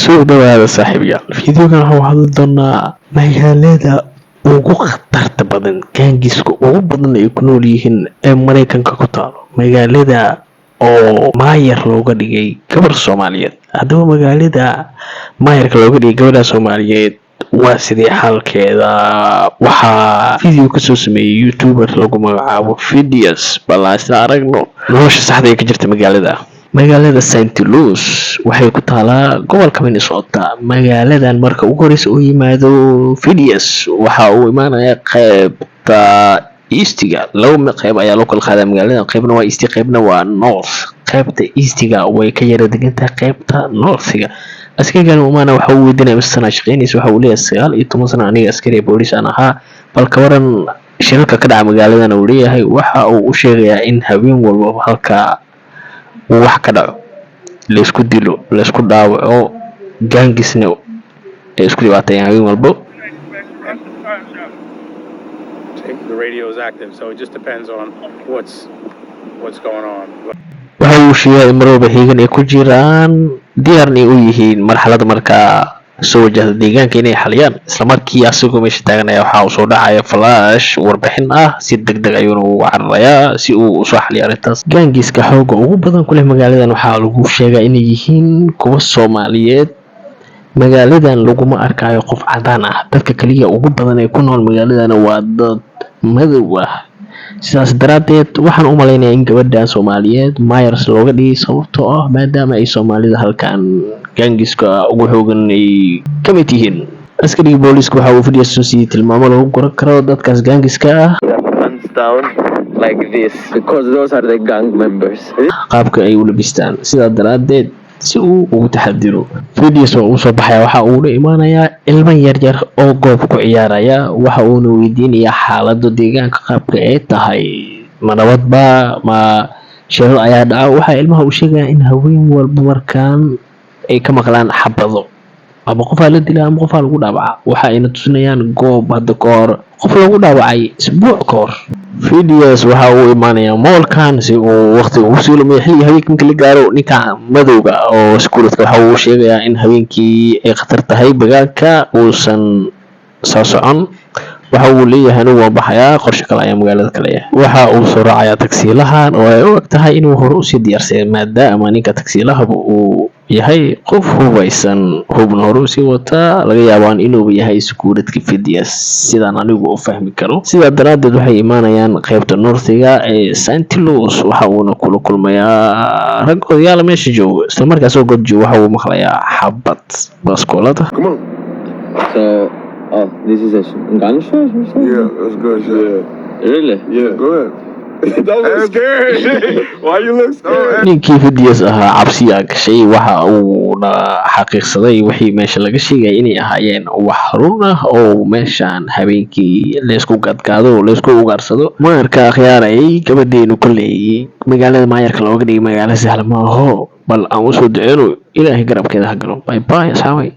soo dhawaada saaxiibayaal fiidiyogan waxaa hadli doonaa magaalada ugu khatarta badan gaangiska ugu badan ay ku nool yihiin ee Mareykanka ku taalo magaalada oo maayar looga dhigay gabar Soomaaliyeed haddaba magaalada maayarka looga dhigay gabadha Soomaaliyeed waa sidii xalkeeda waxaa fiidiyoo ka soo sameeyay youtuber lagu magacaabo Fidias balaasna aragno nolosha saxda ee ka jirta magaalada St. Louis waxay ku taalaa gobolka Minnesota magaaladan marka ugu horeysa uu yimaado Fidias waxa uu imaanayaa qaybta eastiga laba qayb ayaa loo kala qaadaa magaalada qaybna waa east qaybna waa north qaybta eastiga way ka yara degantahay qaybta northiga askarigan umaana waxa uu weydiinaya sana shaqeynaysa waxa uu leeyahay 19 sano aniga askari booliis aan ahaa bal ka waran shirka ka dhaca magaaladan uu leeyahay waxa uu u sheegayaa in habeen walba halka wax ka dhaco la isku dilo la isku dhaawaco gaangisna ay isku dhibaateeyaan habeen walba the radio is active, so it just depends on what's going on. waxa uu sheegay marwalba heegan ay ku jiraan diyaarna u yihiin marxaladda markaa soo wajahda deegaanka inay xaliyaan isla markii asagoo meesha taaganaya waxa uu soo dhacaya flash warbixin ah si degdeg ayuuna u cararayaa si uu soo xaliyo arrintaas gaangiska xooga ugu badan ku leh magaaladan waxaa lagu sheegaa inay yihiin kuwa Soomaaliyeed magaaladan laguma arkayo qof cadaan ah dadka kaliya ugu badan ee ku nool magaaladan waa dad madow ah sidaas daraadeed waxaan u maleynayaa in gabadha Soomaaliyeed maayars looga dhigay sababtoo ah maadaama ay Soomaalida halkan gaangiska ugu xoogan ay ka mid yihiin askariga booliiska waxa uu Fidias soo siiyay tilmaamo lagu goran karo dadkaas gaangiska ah down like this because those are the gang members qaabka ay u labistaan sidaa daraadeed si uu ugu taxadiro Fidias oo uu soo baxay waxa uu la imaanayaa ilmo yar yar oo goob ku ciyaaraya waxa uu weydiinayaa xaaladda deegaanka qaabka ay tahay ma nabadba ma shirro ayaa dhaca waxa ilmaha uu sheegay in haween walba markaan ay ka maqlaan xabado ama qof la dilay ama qof lagu dhaawacay waxa ayna tusinayaan goob hadda koor qof lagu dhaawacay isbuuc koor Fidias waxa uu imaanayaa moolkan si uu waqti ugu soo lumiyo xilli habeenkii la gaaro ninka madowga oo iskuulka waxa uu sheegayaa in habeenkii ay khatar tahay bagaalka uusan soo socon waxa uu leeyahay inuu waa baxaya qorshe kale ayaa magaalada kale waxa uu soo raacayaa taksiilahan oo ay u egtahay inuu hore u sii diyaarsaday maadaama ninka taksiilaha uu yahay qof hubaysan hubna hore u sii wata laga yaabaa inuu yahay iskuuladka Fidias sidaan anigu u fahmi karo sidaa daraadeed waxay imaanayaan qaybta northiga ee St. Louis waxa uu kula kulmayaa rag odayaal meesha jooga isla markaas oo god jooga waxa uu maqlayaa xabad baskoolada so this is a gunshot or something? Yeah, that's good shit. Yeah. Really? Yeah, go ahead. That was scary. Why you look so ninkii Fidias ahaa cabsiya gashay waxa uu xaqiiqsaday wixii meesha laga sheegay inay ahaayeen wax run ah oo meeshan habeenkii la isku gadgaado la isku ugaarsado marka khiyaaray gabadheenu kulay magaalada maayarka looga dhigay magaalo sahlan ma aho bal aan u soo duceeno ilaahay garabkeeda ha galo bye bye asxaabay